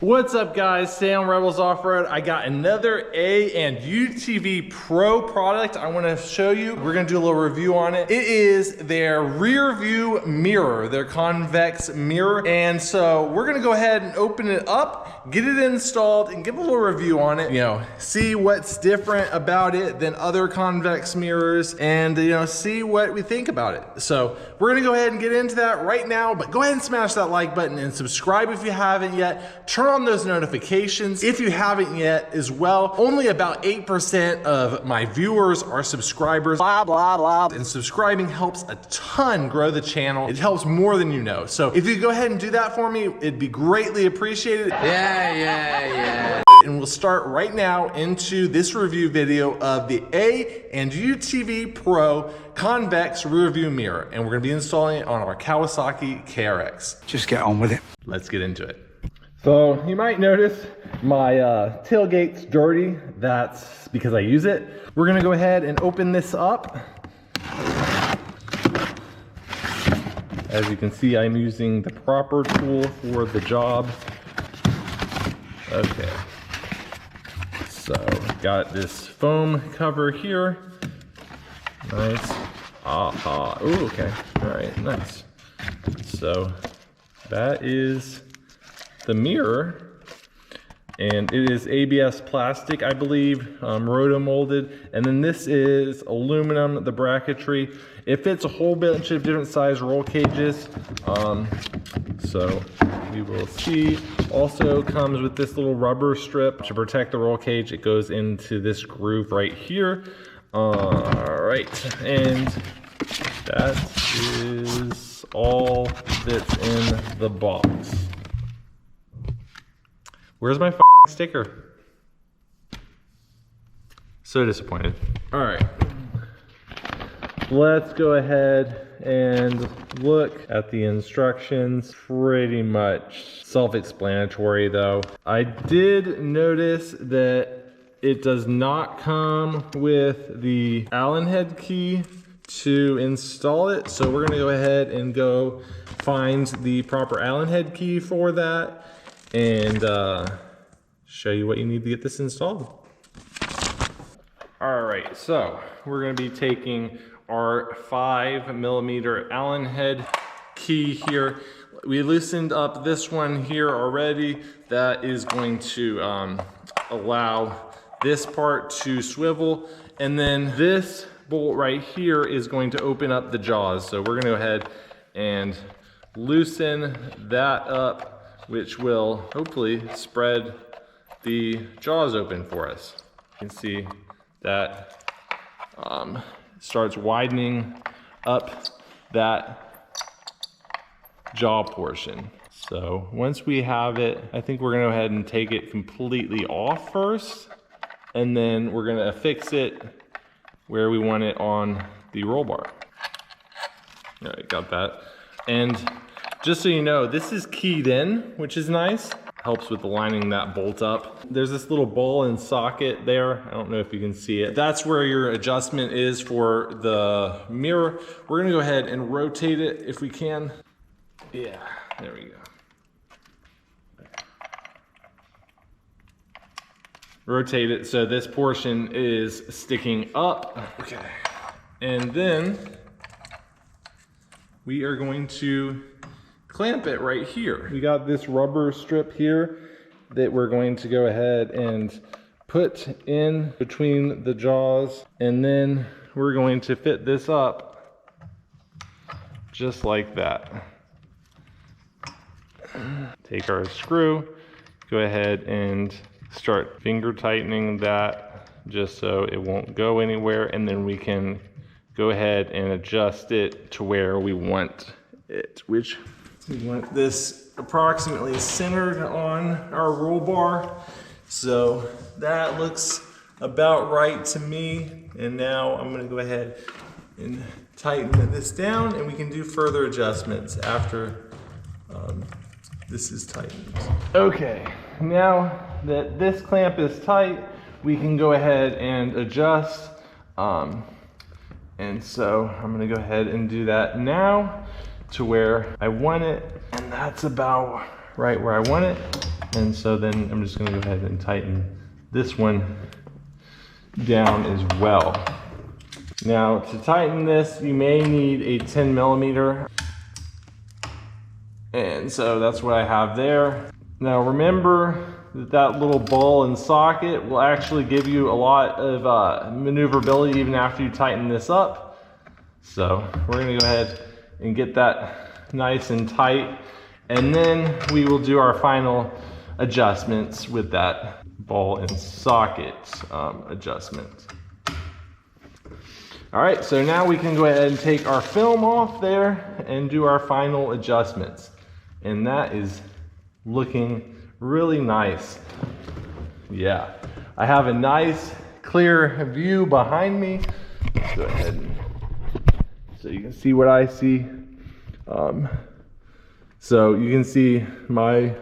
What's up guys, today on Rebels Off-Road, I got another A and UTV Pro product I want to show you. We're going to do a little review on it. It is their Rearview Mirror, their convex mirror. And so we're going to go ahead and open it up, get it installed, and give a little review on it. You know, see what's different about it than other convex mirrors, and see what we think about it. So we're going to go ahead and get into that right now, but go ahead and smash that like button and subscribe if you haven't yet. Turn on those notifications if you haven't yet as well. Only about 8% of my viewers are subscribers, blah, blah, blah. And subscribing helps a ton grow the channel. It helps more than you know. So if you go ahead and do that for me, it'd be greatly appreciated. Yeah. And we'll start right now into this review video of the A and UTV Pro convex rearview mirror. And we're gonna be installing it on our Kawasaki KRX. Just get on with it. Let's get into it. So you might notice my tailgate's dirty. That's because I use it. We're gonna go ahead and open this up. As you can see, I'm using the proper tool for the job. Okay. So got this foam cover here. Nice. Aha. Ooh, okay. All right, nice. So that is the mirror, and it is ABS plastic, I believe, roto molded, and then this is aluminum, the bracketry. It fits a whole bunch of different size roll cages, so we will see. Also comes with this little rubber strip to protect the roll cage. It goes into this groove right here. All right, and that is all that's in the box. Where's my sticker? So disappointed. All right, let's go ahead and look at the instructions. Pretty much self-explanatory though. I did notice that it does not come with the Allen head key to install it. So we're gonna go ahead and go find the proper Allen head key for that and show you what you need to get this installed. All right, so we're gonna be taking our 5mm Allen head key here. We loosened up this one here already. That is going to allow this part to swivel, and then this bolt right here is going to open up the jaws. So we're gonna go ahead and loosen that up, which will hopefully spread the jaws open for us. You can see that starts widening up that jaw portion. So once we have it, I think we're gonna go ahead and take it completely off first, and then we're gonna affix it where we want it on the roll bar. All right, got that. And just so you know, this is keyed in, which is nice. Helps with lining that bolt up. There's this little ball and socket there. I don't know if you can see it. That's where your adjustment is for the mirror. We're gonna go ahead and rotate it if we can. Yeah, there we go. Rotate it so this portion is sticking up. Okay. And then we are going to clamp it right here. We got this rubber strip here that we're going to go ahead and put in between the jaws, and then we're going to fit this up just like that. Take our screw, go ahead and start finger tightening that just so it won't go anywhere, and then we can go ahead and adjust it to where we want it, which we want this approximately centered on our roll bar. So that looks about right to me. And now I'm gonna go ahead and tighten this down, and we can do further adjustments after this is tightened. Okay, now that this clamp is tight, we can go ahead and adjust. And so I'm gonna go ahead and do that now to where I want it, and that's about right where I want it. And so then I'm just gonna go ahead and tighten this one down as well. Now to tighten this, you may need a 10 millimeter. And so that's what I have there. Now remember that little ball and socket will actually give you a lot of maneuverability even after you tighten this up. So we're gonna go ahead and get that nice and tight. And then we will do our final adjustments with that ball and socket adjustment. All right, so now we can go ahead and take our film off there and do our final adjustments. And that is looking really nice. Yeah, I have a nice clear view behind me. Let's go ahead so you can see what I see. So you can see my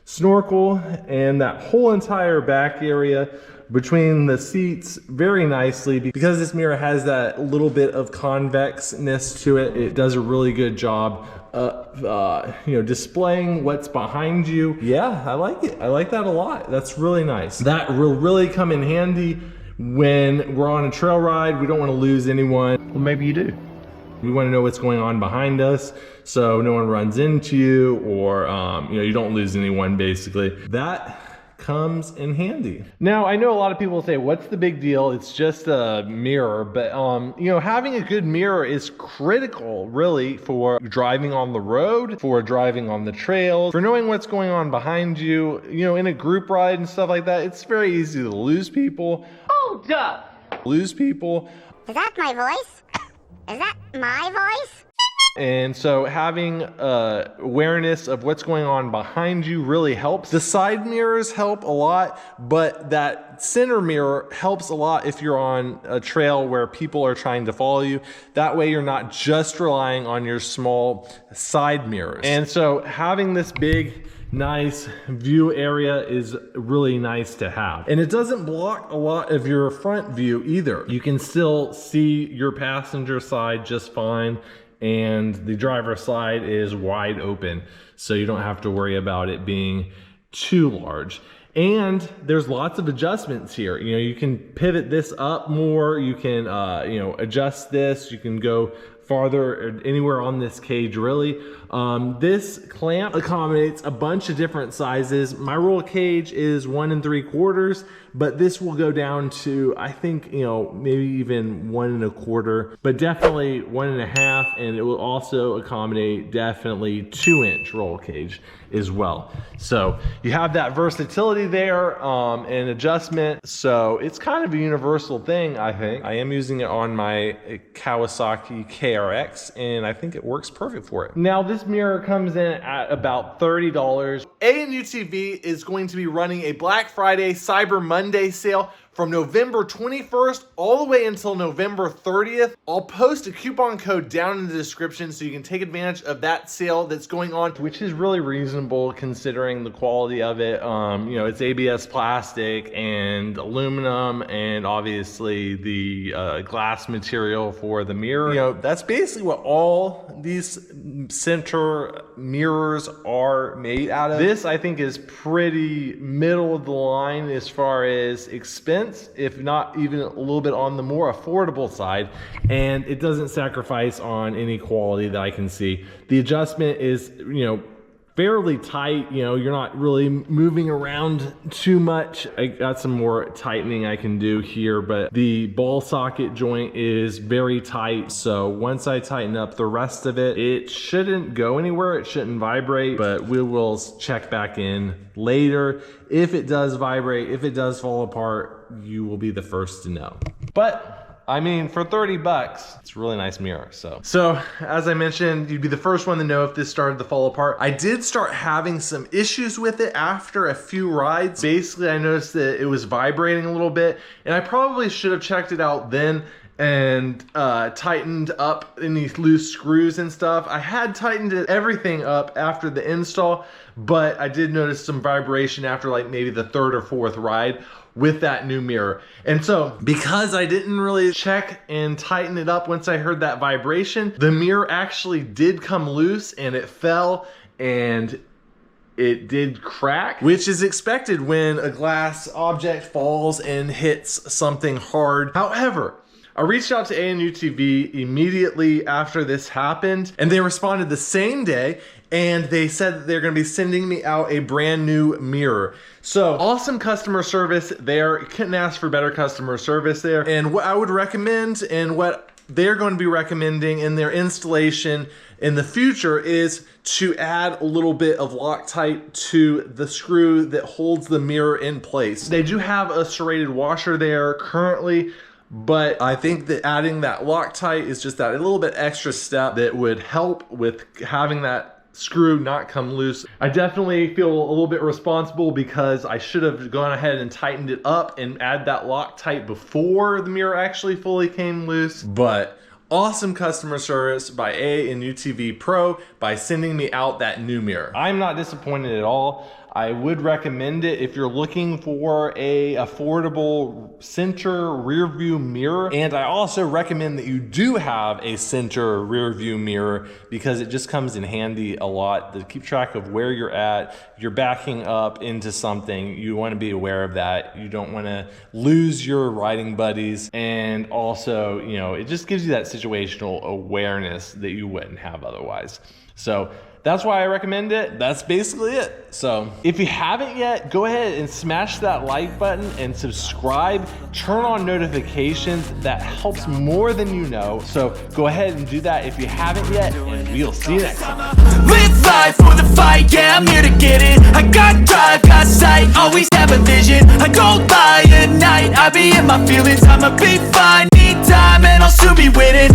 snorkel and that whole entire back area between the seats very nicely. Because this mirror has that little bit of convexness to it, it does a really good job displaying what's behind you. Yeah, I like it. I like that a lot. That's really nice. That will really come in handy when we're on a trail ride. We don't want to lose anyone. Well, maybe you do. We want to know what's going on behind us so no one runs into you, or you don't lose anyone, basically. That comes in handy. Now, I know a lot of people say, what's the big deal? It's just a mirror. But having a good mirror is critical, really, for driving on the road, for driving on the trails, for knowing what's going on behind you. In a group ride and stuff like that, it's very easy to lose people. Hold up! Lose people. Is that my voice? Is that my voice? And so having awareness of what's going on behind you really helps. The side mirrors help a lot, but that center mirror helps a lot if you're on a trail where people are trying to follow you. That way you're not just relying on your small side mirrors. And so having this big, nice view area is really nice to have. And it doesn't block a lot of your front view either. You can still see your passenger side just fine, and the driver's side is wide open, so you don't have to worry about it being too large. And there's lots of adjustments here. You can pivot this up more, you can adjust this, you can go farther anywhere on this cage, really. This clamp accommodates a bunch of different sizes. My roll cage is 1 3/4, but this will go down to, I think, maybe even 1 1/4, but definitely 1 1/2, and it will also accommodate definitely 2-inch roll cage as well. So you have that versatility there and adjustment. So it's kind of a universal thing, I think. I am using it on my Kawasaki KRX, and I think it works perfect for it. Now this mirror comes in at about $30. A UTV is going to be running a Black Friday Cyber Monday sale from November 21st all the way until November 30th. I'll post a coupon code down in the description so you can take advantage of that sale that's going on, which is really reasonable considering the quality of it. It's ABS plastic and aluminum, and obviously the glass material for the mirror. That's basically what all these center mirrors are made out of. This, I think, is pretty middle of the line as far as expense, if not even a little bit on the more affordable side, and it doesn't sacrifice on any quality that I can see. The adjustment is, fairly tight. You're not really moving around too much. I got some more tightening I can do here, but the ball socket joint is very tight. So once I tighten up the rest of it, it shouldn't go anywhere. It shouldn't vibrate, but we will check back in later. If it does vibrate, if it does fall apart, you will be the first to know. But I mean, for 30 bucks, it's a really nice mirror. So as I mentioned, you'd be the first one to know if this started to fall apart. I did start having some issues with it after a few rides. Basically, I noticed that it was vibrating a little bit, and I probably should have checked it out then and tightened up any loose screws and stuff. I had tightened everything up after the install, but I did notice some vibration after like maybe the 3rd or 4th ride with that new mirror. And so because I didn't really check and tighten it up once I heard that vibration, the mirror actually did come loose and it fell, and it did crack, which is expected when a glass object falls and hits something hard. However, I reached out to A UTV immediately after this happened, and they responded the same day, and they said that they're gonna be sending me out a brand new mirror. So awesome customer service there. Couldn't ask for better customer service there. And what I would recommend and what they're going to be recommending in their installation in the future is to add a little bit of Loctite to the screw that holds the mirror in place. They do have a serrated washer there currently, but I think that adding that Loctite is just that a little bit extra step that would help with having that screw not come loose. I definitely feel a little bit responsible because I should have gone ahead and tightened it up and add that Loctite before the mirror actually fully came loose. But awesome customer service by A UTV Pro by sending me out that new mirror. I'm not disappointed at all. I would recommend it if you're looking for a affordable center rear view mirror. And I also recommend that you do have a center rear view mirror because it just comes in handy a lot to keep track of where you're at. If you're backing up into something, you want to be aware of that. You don't want to lose your riding buddies. And also, you know, it just gives you that situational awareness that you wouldn't have otherwise. So that's why I recommend it. That's basically it. So if you haven't yet, go ahead and smash that like button and subscribe. Turn on notifications. That helps more than you know. So go ahead and do that if you haven't yet, and we'll see you next time. Live life for the fight, yeah, I'm here to get it. I got drive, got sight, always have a vision. I don't lie at night, I be in my feelings. I'ma be fine, need time, and I'll soon be winning.